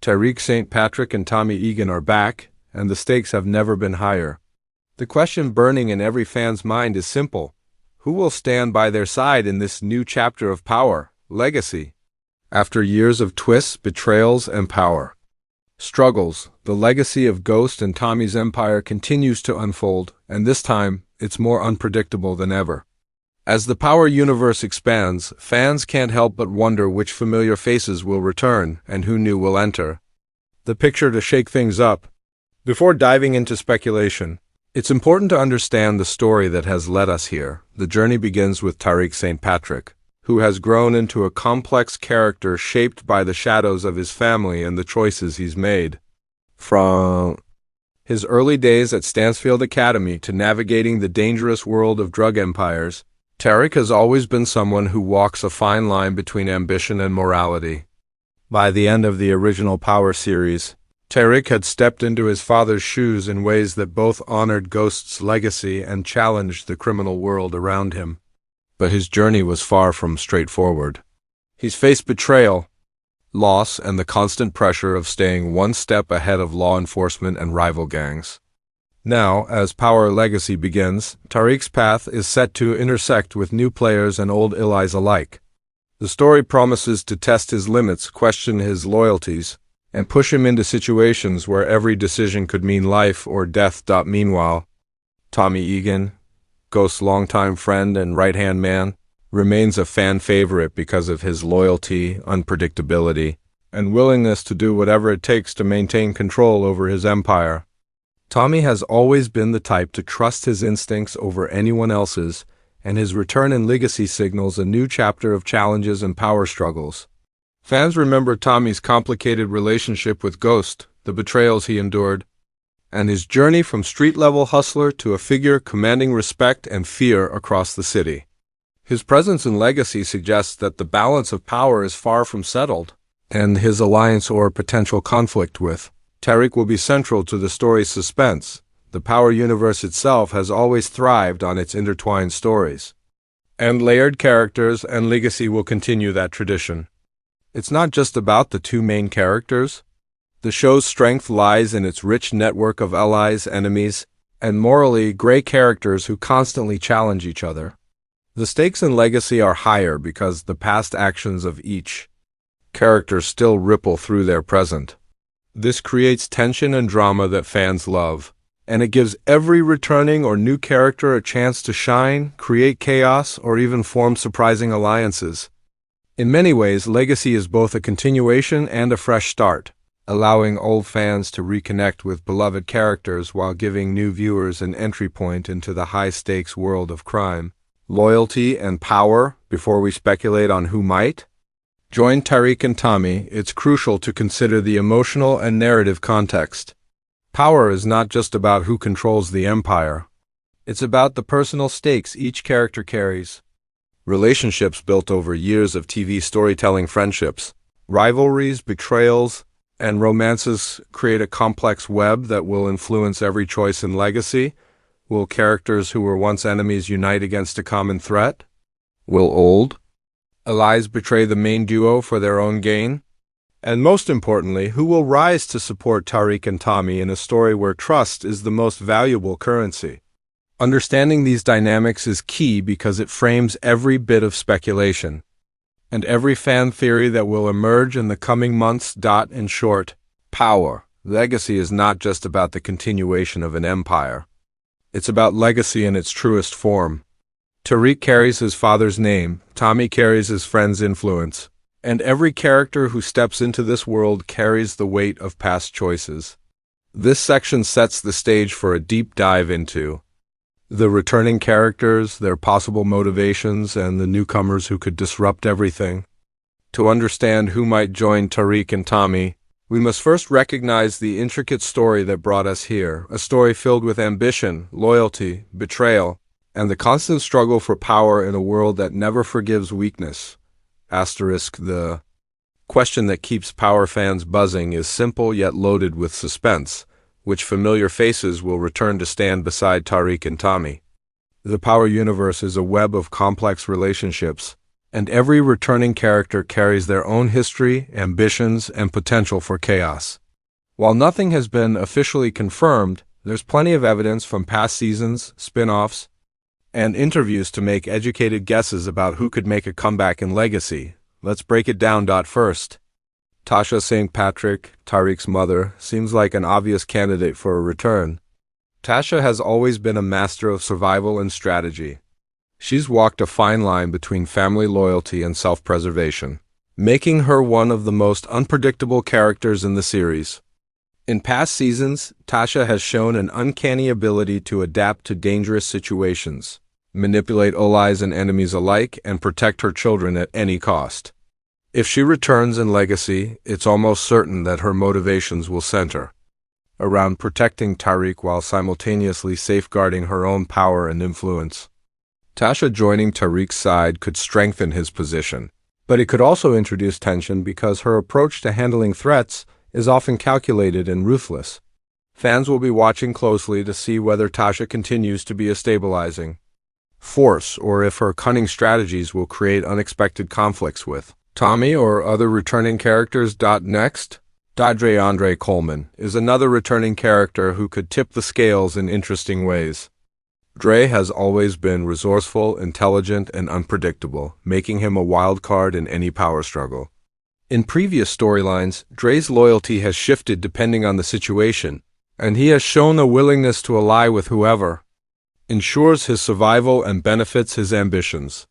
Tariq and Tommy Egan are back, and the stakes have never been higher. The question burning in every fan's mind is simple. Who will stand by their side in this new chapter of power, legacy? After years of twists, betrayals, and power struggles, the legacy of Ghost and Tommy's empire continues to unfold, and this time, it's more unpredictable than ever. As the Power universe expands, fans can't help but wonder which familiar faces will return and who new will enter. The picture to shake things up. Before diving into speculation, it's important to understand the story that has led us here. The journey begins with Tariq, who has grown into a complex character shaped by the shadows of his family and the choices he's made. From his early days at Stansfield Academy to navigating the dangerous world of drug empires, Tariq has always been someone who walks a fine line between ambition and morality. By the end of the original Power series, Tariq had stepped into his father's shoes in ways that both honored Ghost's legacy and challenged the criminal world around him. But his journey was far from straightforward. He's faced betrayal, loss, and the constant pressure of staying one step ahead of law enforcement and rival gangs. Now, as Power Legacy begins, Tariq's path is set to intersect with new players and old allies alike. The story promises to test his limits, question his loyalties, and push him into situations where every decision could mean life or death. Meanwhile, Tommy Egan, Ghost's longtime friend and right-hand man, remains a fan favorite because of his loyalty, unpredictability, and willingness to do whatever it takes to maintain control over his empire. Tommy has always been the type to trust his instincts over anyone else's, and his return in Legacy signals a new chapter of challenges and power struggles. Fans remember Tommy's complicated relationship with Ghost, the betrayals he endured, and his journey from street-level hustler to a figure commanding respect and fear across the city. His presence in Legacy suggests that the balance of power is far from settled, and his alliance or potential conflict with Tariq will be central to the story's suspense. The Power universe itself has always thrived on its intertwined stories, and layered characters, and Legacy will continue that tradition. It's not just about the two main characters. The show's strength lies in its rich network of allies, enemies, and morally gray characters who constantly challenge each other. The stakes in Legacy are higher because the past actions of each character still ripple through their present. This creates tension and drama that fans love, and it gives every returning or new character a chance to shine, create chaos, or even form surprising alliances. In many ways, Legacy is both a continuation and a fresh start, allowing old fans to reconnect with beloved characters while giving new viewers an entry point into the high-stakes world of crime, loyalty, and power. Before we speculate on who might join Tariq and Tommy, it's crucial to consider the emotional and narrative context. Power is not just about who controls the empire. It's about the personal stakes each character carries. Relationships built over years of TV storytelling, friendships, rivalries, betrayals, and romances create a complex web that will influence every choice in Legacy. Will characters who were once enemies unite against a common threat? Will old allies betray the main duo for their own gain? And most importantly, who will rise to support Tariq and Tommy in a story where trust is the most valuable currency? Understanding these dynamics is key because it frames every bit of speculation and every fan theory that will emerge in the coming months. In short, Power Legacy is not just about the continuation of an empire. It's about legacy in its truest form. Tariq carries his father's name, Tommy carries his friend's influence, and every character who steps into this world carries the weight of past choices. This section sets the stage for a deep dive into the returning characters, their possible motivations, and the newcomers who could disrupt everything. To understand who might join Tariq and Tommy, we must first recognize the intricate story that brought us here, a story filled with ambition, loyalty, betrayal, and the constant struggle for power in a world that never forgives weakness. The question that keeps Power fans buzzing is simple yet loaded with suspense. Which familiar faces will return to stand beside Tariq and Tommy? The Power universe is a web of complex relationships, And every returning character carries their own history, ambitions, and potential for chaos. While nothing has been officially confirmed, there's plenty of evidence from past seasons, spin-offs, and interviews to make educated guesses about who could make a comeback in Legacy. Let's break it down. First, Tasha St. Patrick, Tariq's mother, seems like an obvious candidate for a return. Tasha has always been a master of survival and strategy. She's walked a fine line between family loyalty and self-preservation, making her one of the most unpredictable characters in the series. In past seasons, Tasha has shown an uncanny ability to adapt to dangerous situations, manipulate allies and enemies alike, and protect her children at any cost. If she returns in Legacy, it's almost certain that her motivations will center around protecting Tariq while simultaneously safeguarding her own power and influence. Tasha joining Tariq's side could strengthen his position, but it could also introduce tension because her approach to handling threats is often calculated and ruthless. Fans will be watching closely to see whether Tasha continues to be a stabilizing force or if her cunning strategies will create unexpected conflicts with Tommy or other returning characters. Next, Andre Coleman is another returning character who could tip the scales in interesting ways. Dre has always been resourceful, intelligent, and unpredictable, making him a wild card in any power struggle. In previous storylines, Dre's loyalty has shifted depending on the situation, and he has shown a willingness to ally with whoever ensures his survival and benefits his ambitions.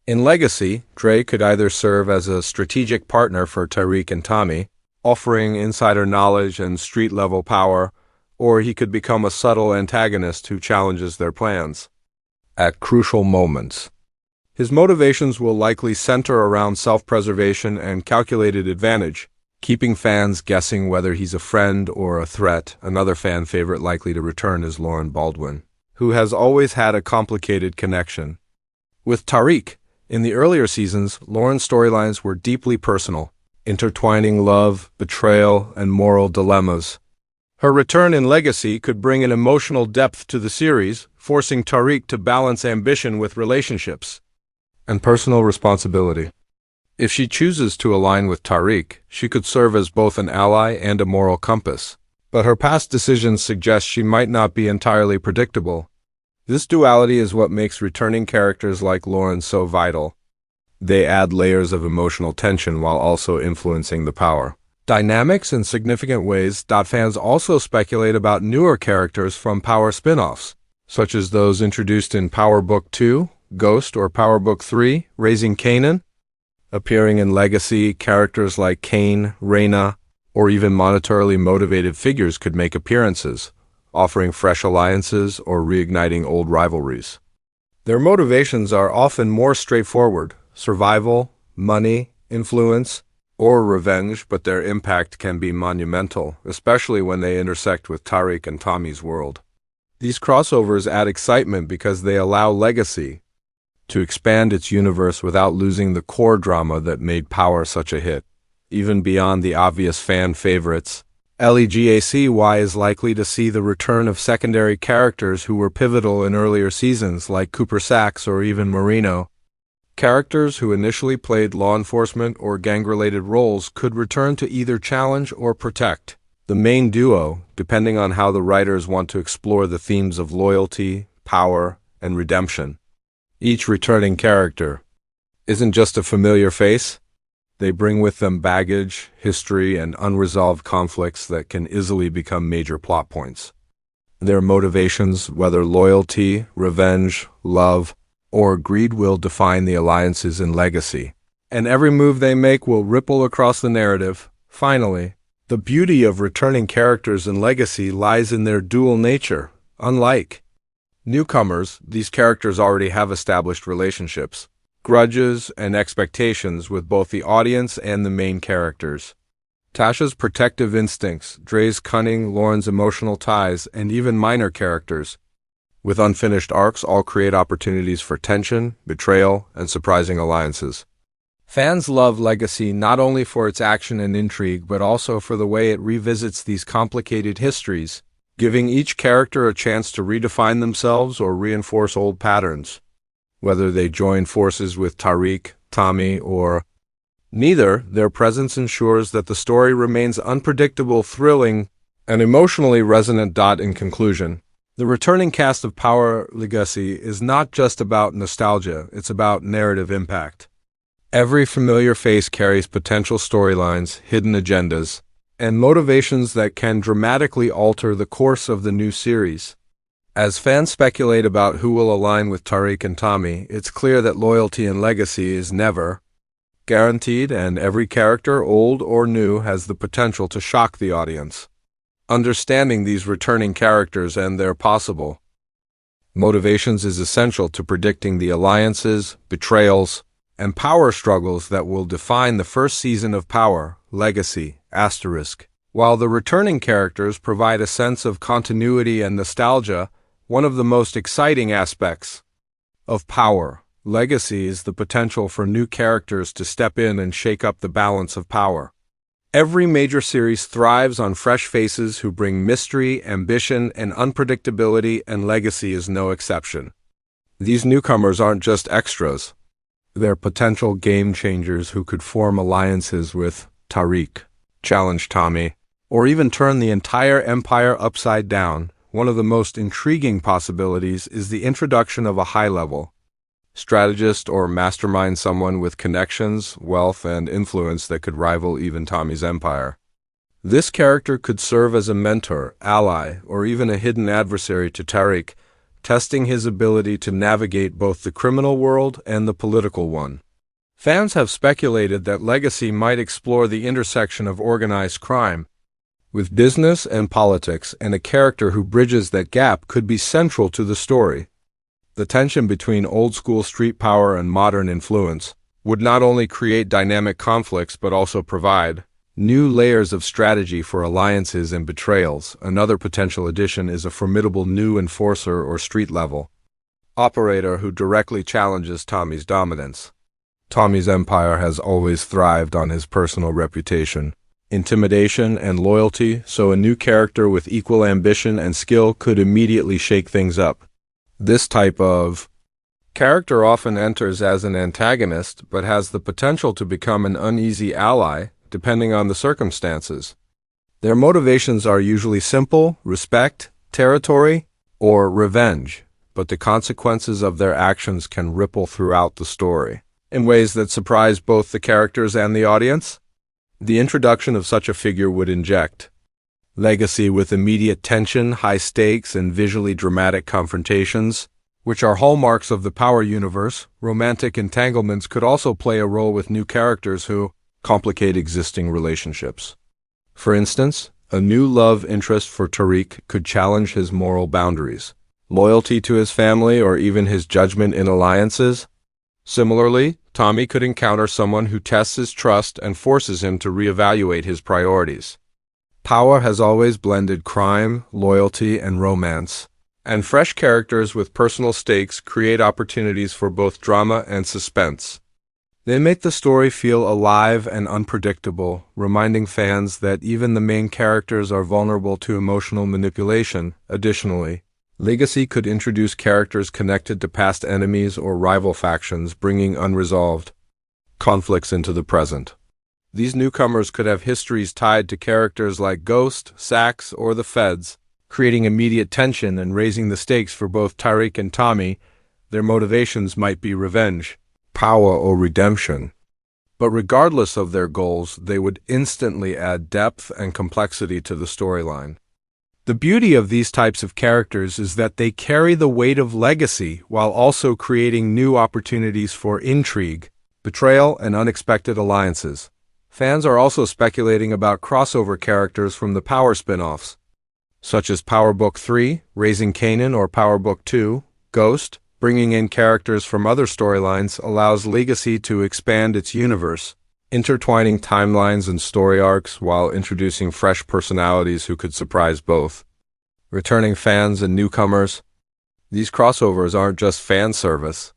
In Legacy, Dre could either serve as a strategic partner for Tariq and Tommy, offering insider knowledge and street-level power, or he could become a subtle antagonist who challenges their plans at crucial moments. His motivations will likely center around self-preservation and calculated advantage, keeping fans guessing whether he's a friend or a threat. Another fan favorite likely to return is Lauren Baldwin, who has always had a complicated connection with Tariq. In the earlier seasons, Lauren's storylines were deeply personal, intertwining love, betrayal, and moral dilemmas. Her return in Legacy could bring an emotional depth to the series, forcing Tariq to balance ambition with relationships and personal responsibility. If she chooses to align with Tariq, she could serve as both an ally and a moral compass, but her past decisions suggest she might not be entirely predictable. This duality is what makes returning characters like Lauren so vital. They add layers of emotional tension while also influencing the power dynamics in significant ways. Fans also speculate about newer characters from Power spin-offs, such as those introduced in Power Book 2, Ghost, or Power Book 3, Raising Kanan. Appearing in Legacy, characters like Kane, Reyna, or even monetarily motivated figures could make appearances, offering fresh alliances or reigniting old rivalries. Their motivations are often more straightforward: survival, money, influence, or revenge, but their impact can be monumental, especially when they intersect with Tariq and Tommy's world. These crossovers add excitement because they allow Legacy to expand its universe without losing the core drama that made Power such a hit. Even beyond the obvious fan favorites, Legacy is likely to see the return of secondary characters who were pivotal in earlier seasons, like Cooper Saxe or even Marino. Characters who initially played law enforcement or gang-related roles could return to either challenge or protect the main duo, depending on how the writers want to explore the themes of loyalty, power, and redemption. Each returning character isn't just a familiar face. They bring with them baggage, history, and unresolved conflicts that can easily become major plot points. Their motivations, whether loyalty, revenge, love, or greed, will define the alliances in Legacy, and every move they make will ripple across the narrative. Finally, the beauty of returning characters in Legacy lies in their dual nature. Unlike newcomers, these characters already have established relationships, grudges, and expectations with both the audience and the main characters. Tasha's protective instincts, Dre's cunning, Lauren's emotional ties, and even minor characters with unfinished arcs all create opportunities for tension, betrayal, and surprising alliances. Fans love Legacy not only for its action and intrigue, but also for the way it revisits these complicated histories, giving each character a chance to redefine themselves or reinforce old patterns. Whether they join forces with Tariq, Tommy, or neither. Their presence ensures that the story remains unpredictable, thrilling, and emotionally resonant. In conclusion, the returning cast of Power Legacy is not just about nostalgia, it's about narrative impact. Every familiar face carries potential storylines, hidden agendas, and motivations that can dramatically alter the course of the new series. As fans speculate about who will align with Tariq and Tommy, it's clear that loyalty and legacy is never guaranteed, and every character, old or new, has the potential to shock the audience. Understanding these returning characters and their possible motivations is essential to predicting the alliances, betrayals, and power struggles that will define the first season of Power Legacy. While the returning characters provide a sense of continuity and nostalgia, one of the most exciting aspects of Power Legacy is the potential for new characters to step in and shake up the balance of power. Every major series thrives on fresh faces who bring mystery, ambition, and unpredictability, and Legacy is no exception. These newcomers aren't just extras. They're potential game changers who could form alliances with Tariq, challenge Tommy, or even turn the entire empire upside down. One of the most intriguing possibilities is the introduction of a high-level strategist or mastermind, someone with connections, wealth, and influence that could rival even Tommy's empire. This character could serve as a mentor, ally, or even a hidden adversary to Tariq, testing his ability to navigate both the criminal world and the political one. Fans have speculated that Legacy might explore the intersection of organized crime with business and politics, and a character who bridges that gap could be central to the story. The tension between old-school street power and modern influence would not only create dynamic conflicts but also provide new layers of strategy for alliances and betrayals. Another potential addition is a formidable new enforcer or street-level operator who directly challenges Tommy's dominance. Tommy's empire has always thrived on his personal reputation, intimidation, and loyalty, so a new character with equal ambition and skill could immediately shake things up. This type of character often enters as an antagonist, but has the potential to become an uneasy ally, depending on the circumstances. Their motivations are usually simple: respect, territory, or revenge, but the consequences of their actions can ripple throughout the story in ways that surprise both the characters and the audience. The introduction of such a figure would inject Legacy with immediate tension, high stakes, and visually dramatic confrontations, which are hallmarks of the Power universe. Romantic entanglements could also play a role with new characters who complicate existing relationships. For instance, a new love interest for Tariq could challenge his moral boundaries, loyalty to his family, or even his judgment in alliances. Similarly, Tommy could encounter someone who tests his trust and forces him to reevaluate his priorities. Power has always blended crime, loyalty, and romance, and fresh characters with personal stakes create opportunities for both drama and suspense. They make the story feel alive and unpredictable, reminding fans that even the main characters are vulnerable to emotional manipulation. Additionally, Legacy could introduce characters connected to past enemies or rival factions, bringing unresolved conflicts into the present. These newcomers could have histories tied to characters like Ghost, Sax, or the Feds, creating immediate tension and raising the stakes for both Tariq and Tommy. Their motivations might be revenge, power, or redemption. But regardless of their goals, they would instantly add depth and complexity to the storyline. The beauty of these types of characters is that they carry the weight of legacy while also creating new opportunities for intrigue, betrayal, and unexpected alliances. Fans are also speculating about crossover characters from the Power spinoffs, such as Power Book 3, Raising Kanan, or Power Book 2, Ghost. Bringing in characters from other storylines allows Legacy to expand its universe, intertwining timelines and story arcs while introducing fresh personalities who could surprise both returning fans and newcomers. These crossovers aren't just fan service.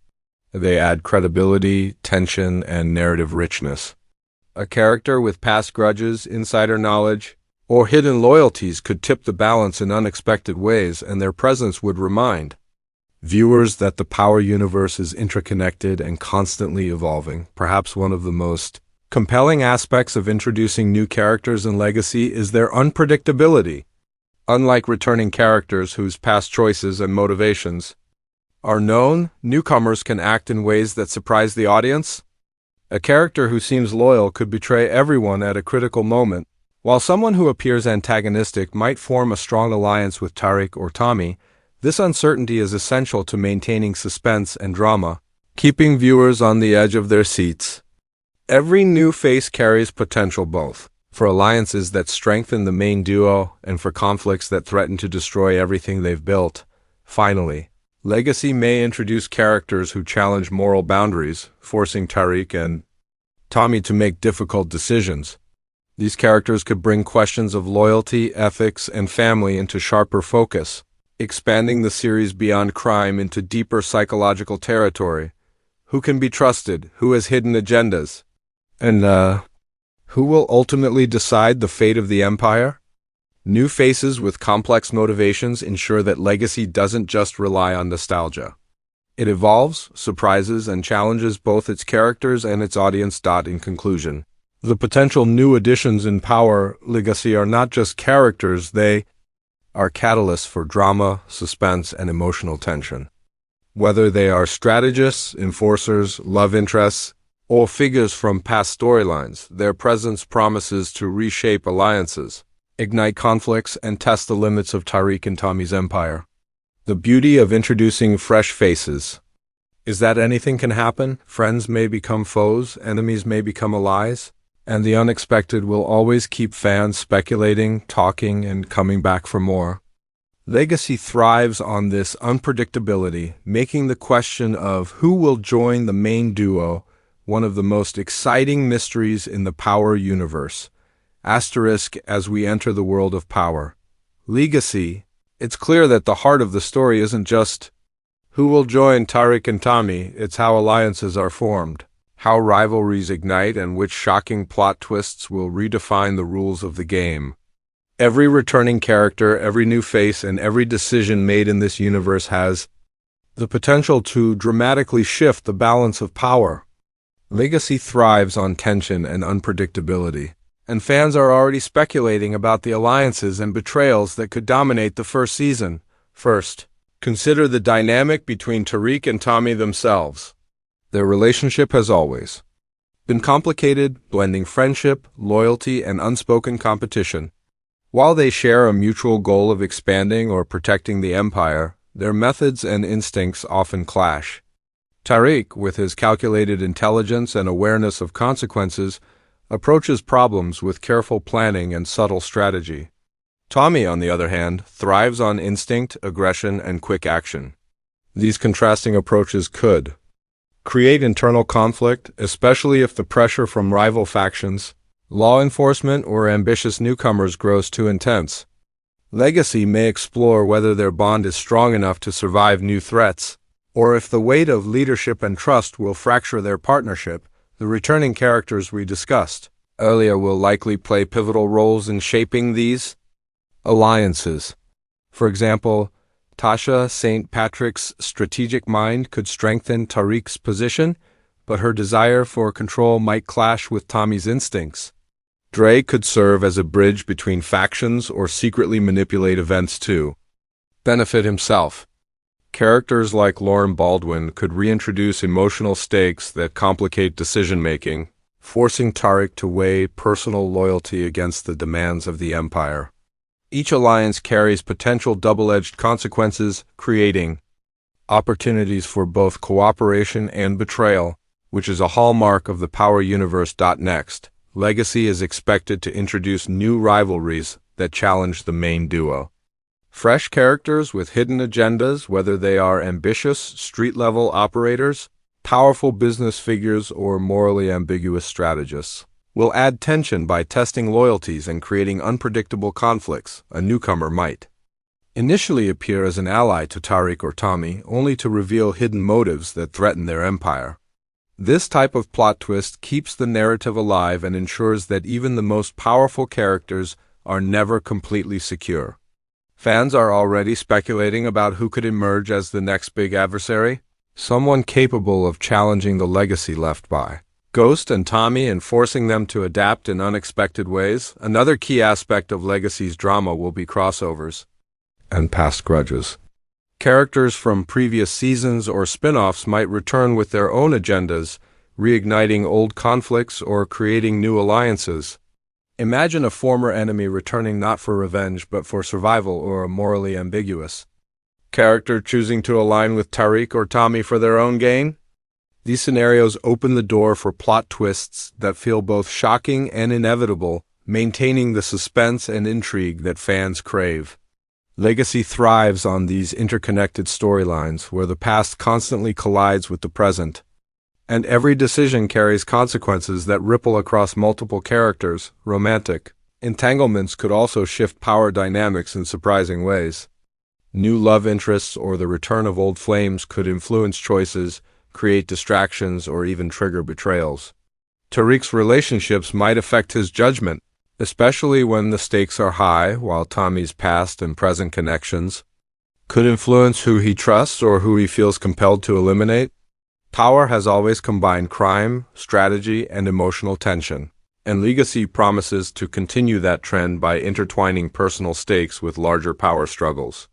They add credibility, tension, and narrative richness. A character with past grudges, insider knowledge, or hidden loyalties could tip the balance in unexpected ways, and their presence would remind viewers that the Power universe is interconnected and constantly evolving. Perhaps one of the most compelling aspects of introducing new characters in Legacy is their unpredictability. Unlike returning characters whose past choices and motivations are known, newcomers can act in ways that surprise the audience. A character who seems loyal could betray everyone at a critical moment, while someone who appears antagonistic might form a strong alliance with Tariq or Tommy. This uncertainty is essential to maintaining suspense and drama, keeping viewers on the edge of their seats. Every new face carries potential both for alliances that strengthen the main duo and for conflicts that threaten to destroy everything they've built. Finally, Legacy may introduce characters who challenge moral boundaries, forcing Tariq and Tommy to make difficult decisions. These characters could bring questions of loyalty, ethics, and family into sharper focus, expanding the series beyond crime into deeper psychological territory. Who can be trusted? Who has hidden agendas? And, who will ultimately decide the fate of the Empire? New faces with complex motivations ensure that Legacy doesn't just rely on nostalgia. It evolves, surprises, and challenges both its characters and its audience. In conclusion, the potential new additions in Power Legacy are not just characters, they are catalysts for drama, suspense, and emotional tension. Whether they are strategists, enforcers, love interests, or figures from past storylines, their presence promises to reshape alliances, ignite conflicts, and test the limits of Tariq and Tommy's empire. The beauty of introducing fresh faces is that anything can happen. Friends may become foes, enemies may become allies, and the unexpected will always keep fans speculating, talking, and coming back for more. Legacy thrives on this unpredictability, making the question of who will join the main duo one of the most exciting mysteries in the Power universe. Asterisk as we enter the world of Power Legacy, it's clear that the heart of the story isn't just who will join Tariq and Tommy, it's how alliances are formed, how rivalries ignite, and which shocking plot twists will redefine the rules of the game. Every returning character, every new face, and every decision made in this universe has the potential to dramatically shift the balance of power. Legacy thrives on tension and unpredictability, and fans are already speculating about the alliances and betrayals that could dominate the first season. First, consider the dynamic between Tariq and Tommy themselves. Their relationship has always been complicated, blending friendship, loyalty, and unspoken competition. While they share a mutual goal of expanding or protecting the empire, their methods and instincts often clash. Tariq, with his calculated intelligence and awareness of consequences, approaches problems with careful planning and subtle strategy. Tommy, on the other hand, thrives on instinct, aggression, and quick action. These contrasting approaches could create internal conflict, especially if the pressure from rival factions, law enforcement, or ambitious newcomers grows too intense. Legacy may explore whether their bond is strong enough to survive new threats, or if the weight of leadership and trust will fracture their partnership. The returning characters we discussed earlier will likely play pivotal roles in shaping these alliances. For example, Tasha St. Patrick's strategic mind could strengthen Tariq's position, but her desire for control might clash with Tommy's instincts. Dre could serve as a bridge between factions or secretly manipulate events to benefit himself. Characters like Lauren Baldwin could reintroduce emotional stakes that complicate decision-making, forcing Tariq to weigh personal loyalty against the demands of the Empire. Each alliance carries potential double-edged consequences, creating opportunities for both cooperation and betrayal, which is a hallmark of the Power universe. Next, Legacy is expected to introduce new rivalries that challenge the main duo. Fresh characters with hidden agendas, whether they are ambitious, street-level operators, powerful business figures, or morally ambiguous strategists, will add tension by testing loyalties and creating unpredictable conflicts. A newcomer might initially appear as an ally to Tariq or Tommy, only to reveal hidden motives that threaten their empire. This type of plot twist keeps the narrative alive and ensures that even the most powerful characters are never completely secure. Fans are already speculating about who could emerge as the next big adversary, someone capable of challenging the legacy left by Ghost and Tommy and forcing them to adapt in unexpected ways. Another key aspect of Legacy's drama will be crossovers and past grudges. Characters from previous seasons or spin-offs might return with their own agendas, reigniting old conflicts or creating new alliances. Imagine a former enemy returning not for revenge but for survival, or a morally ambiguous character choosing to align with Tariq or Tommy for their own gain. These scenarios open the door for plot twists that feel both shocking and inevitable, maintaining the suspense and intrigue that fans crave. Legacy thrives on these interconnected storylines where the past constantly collides with the present, and every decision carries consequences that ripple across multiple characters. Romantic entanglements could also shift power dynamics in surprising ways. New love interests or the return of old flames could influence choices, create distractions, or even trigger betrayals. Tariq's relationships might affect his judgment, especially when the stakes are high, while Tommy's past and present connections could influence who he trusts or who he feels compelled to eliminate. Power has always combined crime, strategy, and emotional tension, and Legacy promises to continue that trend by intertwining personal stakes with larger power struggles.